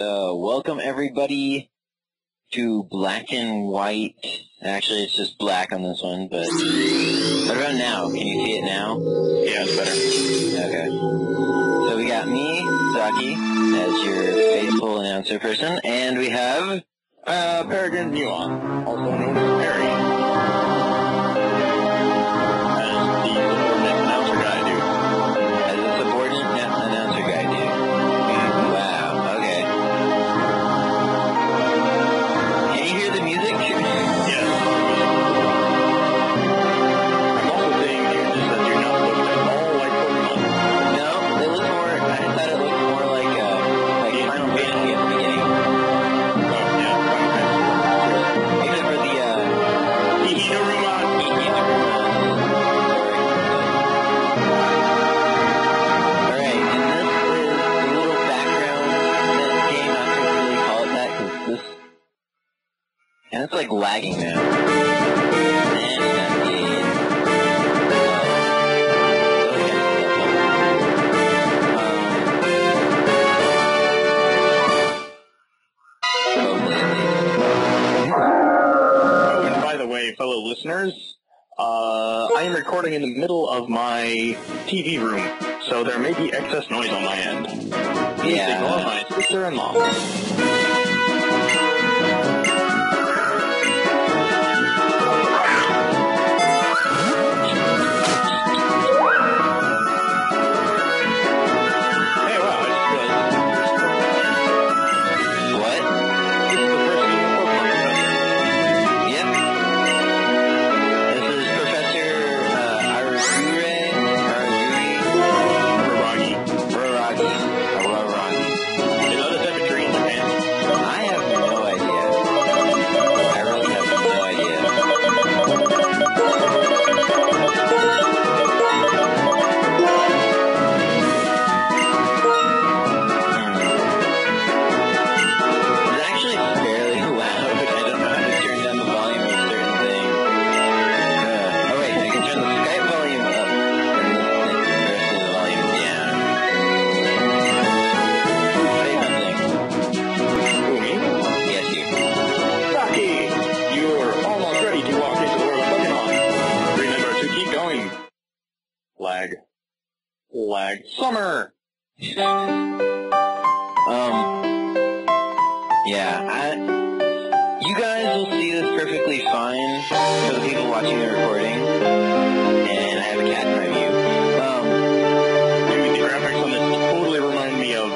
Welcome everybody to Black and White. Actually, it's just black on this one, but what about now? Can you see it now? Yeah, it's better. Okay. So we got me, Zaki, as your faithful announcer person, and we have Peregrine Nuon, also known as Perry. As the subordinate announcer guy, dude. As a subordinate announcer guy, dude. Wow, okay. Can you hear the music? Yes. I'm also saying you just that do not look at all like Pokemon. No, it looks more, I thought it looked more like Final Fantasy at the beginning. Oh, yeah, Final Fantasy. Except for the, Ihiruman. Alright, and this is a little background that game, I couldn't really call it that, because this... And it's like lagging now. And that game... Oh, and by the way, fellow listeners, I am recording in the middle of my TV room, so there may be excess noise on my end. Please ignore my sister and mom. Hey, wow, I just realized What? this is the first season of Pokemon Professor. Yep. This is Professor Araragi. Araragi. Is that a type of tree in Japan? I have no idea. I really have no idea. It's actually fairly loud. I don't know how to turn down the volume of certain things. Oh wait, I can turn the Skype volume up and the rest of the volume down. Say something. Who, me? Yes, you. Saki! You're almost ready to walk into the world of Pokemon. Remember to keep going. Lag. Summer! Yeah, you guys will see this perfectly fine for the people watching the recording, and I have a cat in my view. Dude, the graphics on this totally remind me of,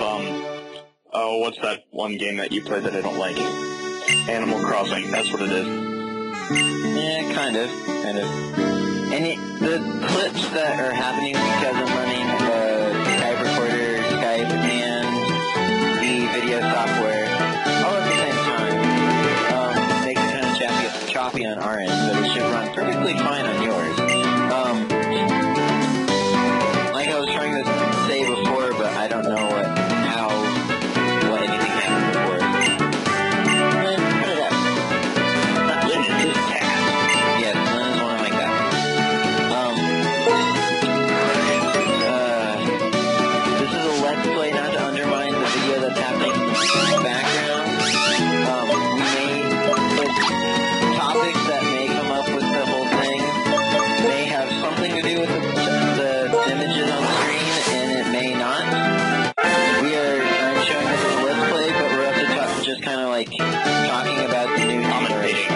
oh, what's that one game that you play that I don't like? Animal Crossing, that's what it is. Yeah, kind of. And the clips that are happening because I'm running Skype recorder, Skype, and the video software all at the same time makes it kind of choppy on our end, but it should run perfectly fine on yours. Like I was trying to say before, but I don't know what anything happened before. Cut it out. Lynn is his cat. Yes, Lynn is one of my cats. This is a let's play, not to undermine the video that's happening in the background. The topics that may come up with the whole thing may have something to do with the images on the screen, and it may not. I'm showing this as a let's play, but we're up to just kind of like talking about the new Commentation.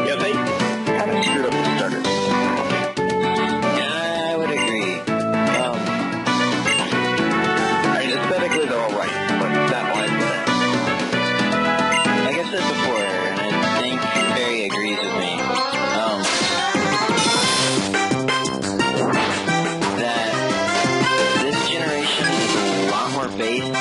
Yeah, they kind of screwed up the starter. I would agree. I mean, aesthetically they're alright, but that line's bad. Like I said before, and I think Barry agrees with me, that this generation is a lot more based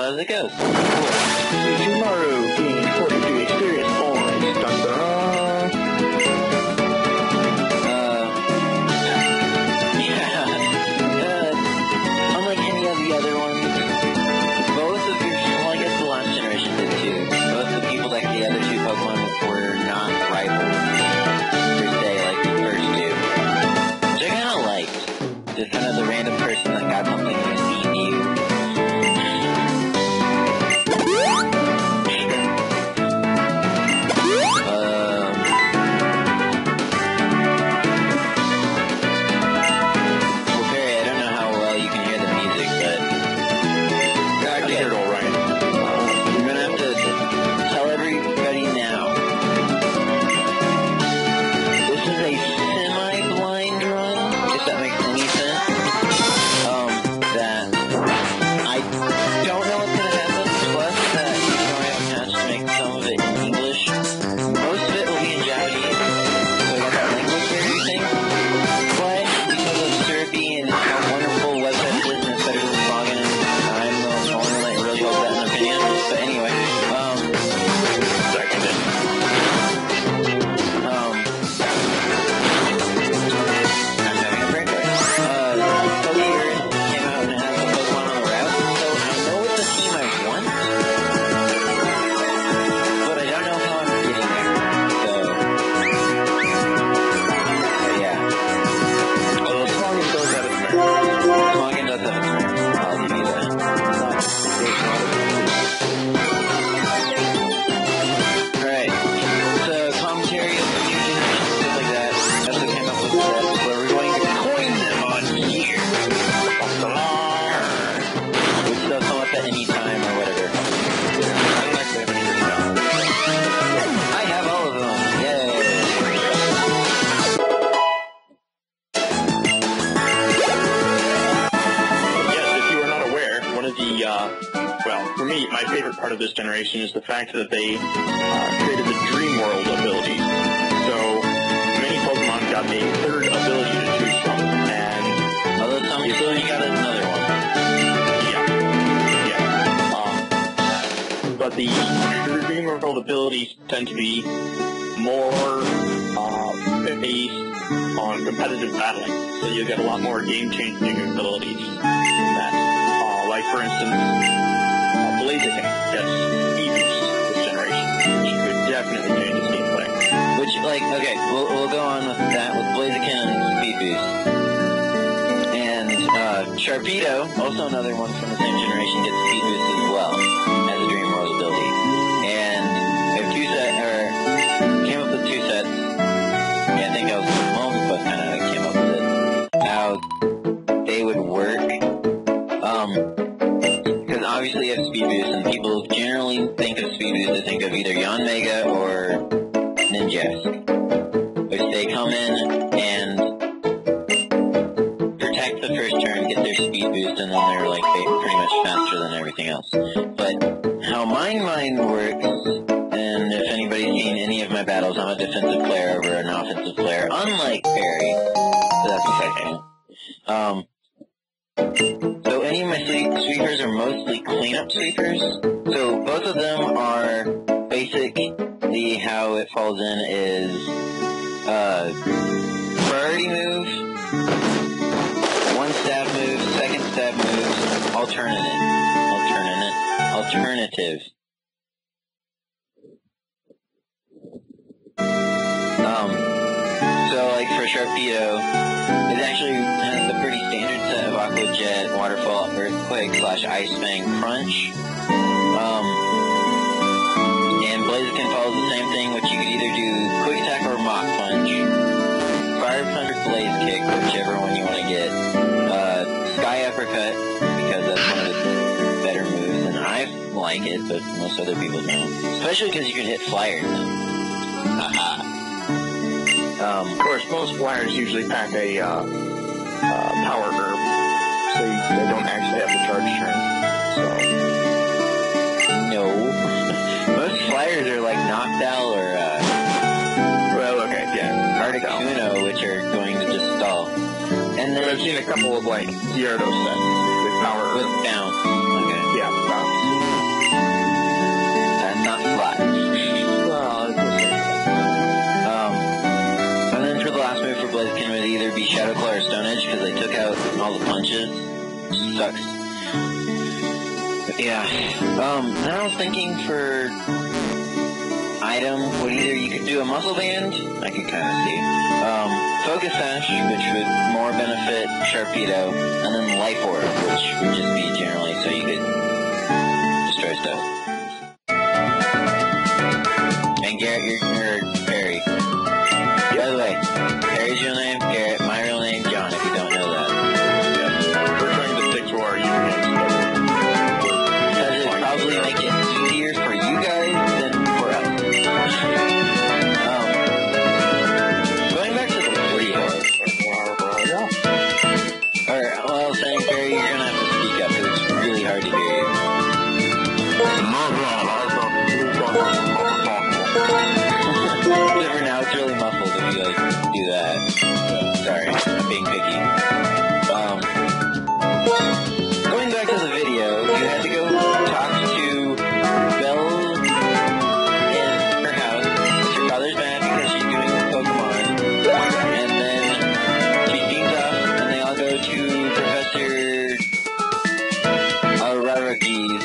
as it goes. Tomorrow, gain 42 experience points. Dun dun. Unlike any of the other ones, both of your, well, I guess the last generation did too. Both the people like the other two Pokemon were not rivals per se, like the first two. Which I kind of liked. Just kind of the random person that got something in his EVU. My favorite part of this generation is the fact that they created the Dream World abilities. So many Pokemon got a third ability to choose from, and although Tommy still you got another one. Yeah. But the Dream World abilities tend to be more based on competitive battling, so you get a lot more game-changing abilities in that. Like for instance, Blaziken gets speed boost this generation, which could definitely change its gameplay. Which, like, okay, we'll go on with that with Blaziken and speed boost. And Sharpedo, also another one from the same generation, gets speed boost as well as a Dream World ability. And we have came up with two sets. Yeah, I think I was both kind of came up with it. How they would work. Obviously you have speed boost, and people generally think of speed boost, they think of either Yanmega or Ninjask, which they come in and protect the first turn, get their speed boost, and then they're like pretty much faster than everything else. But how mine works, and if anybody's seen any of my battles, I'm a defensive player over an offensive player, unlike Perry, so that's exciting. So any of my sweepers are mostly cleanup sweepers. So both of them are basically how it falls in is priority move, one stab move, second stab move, alternative. So like for Sharpedo, it actually has the pretty standard set of Aqua Jet, Waterfall, Earthquake / Ice Fang, Crunch. And Blaziken follows the same thing, which you could either do Quick Attack or Mach Punch. Fire Punch or Blaze Kick, whichever one you want to get. Sky Uppercut, because that's one of the better moves, and I like it, but most other people don't. Especially because you can hit flyers. Haha. Of course, most flyers usually pack a power herb, so they don't actually have the charge turn. So no, most flyers are like Noctowl or well, okay, yeah, Articuno, which are going to just stall. And then I've seen a couple of like Gyarados sets with power with bounce. Okay. Yeah, bounce. all the punches. Sucks. But yeah. Then I was thinking for item, would either you could do a muscle band, I could kind of see. Focus Sash, which would more benefit Sharpedo, and then Life Orb, which would just be generally so you could destroy stuff. And Garrett, you're Perry. By the way, Perry's real name, Garrett, my real name, John, if you don't know that. Yes, we're trying to stick to our usernames. Because it would probably make it easier for you guys than for us. Going back to the video. Or, well, I was saying, Perry, you're going to have to speak up because it's really hard to hear you. Except for now, it's really muffled if you, like, do that. Sorry, I'm being picky. Going back to the video, you had to go talk to Belle in her house, because your father's mad because she's doing Pokemon, and then she teams up, and they all go to Professor Araragi's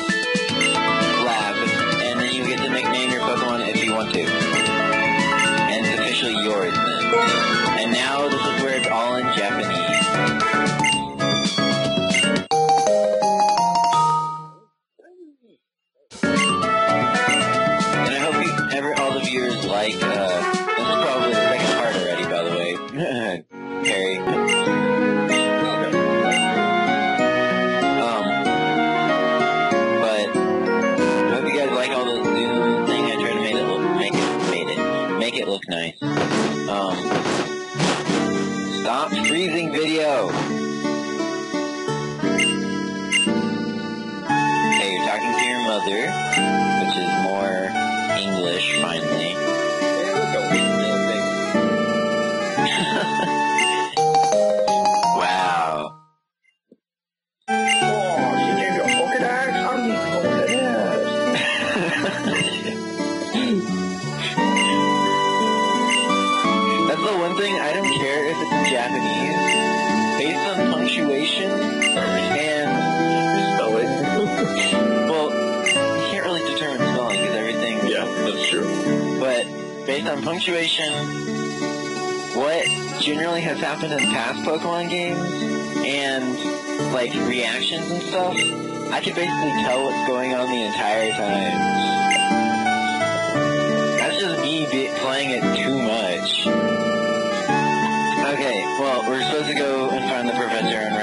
lab, and then you get to nickname your Pokemon if you want to. And it's officially yours then. And now this is where it's all in Japanese. And I hope all the viewers like, this is probably the second part already, by the way. Perry. But I hope you guys like all the zoom thing. I tried to make it look nice. Stop freezing video. Okay, you're talking to your mother, which is more English, finally. Wow. Oh, you gave your Pokedex? I don't even know what it is. That's the one thing, I don't care if it's in Japanese. Based on punctuation and spelling. Well, you can't really determine spelling because everything... Yeah, that's true. But based on punctuation, what generally has happened in past Pokemon games, and like reactions and stuff, I can basically tell what's going on the entire time. That's just me playing it too much. Okay, well, we're supposed to go and find the professor and